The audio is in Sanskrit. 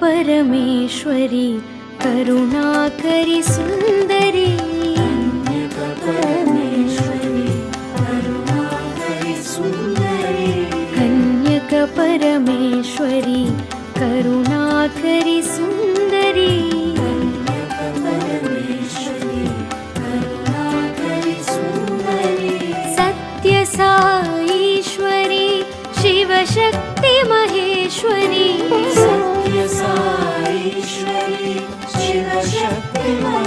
परमेश्वरी करुणाकरी सुन्दरी कन्यक परमेश्वरी करुणाकरी सुन्दरी सत्य साईश्वरी शिवशक्ति महेश्वरी सत्य साईश्वरी शिवशक्ति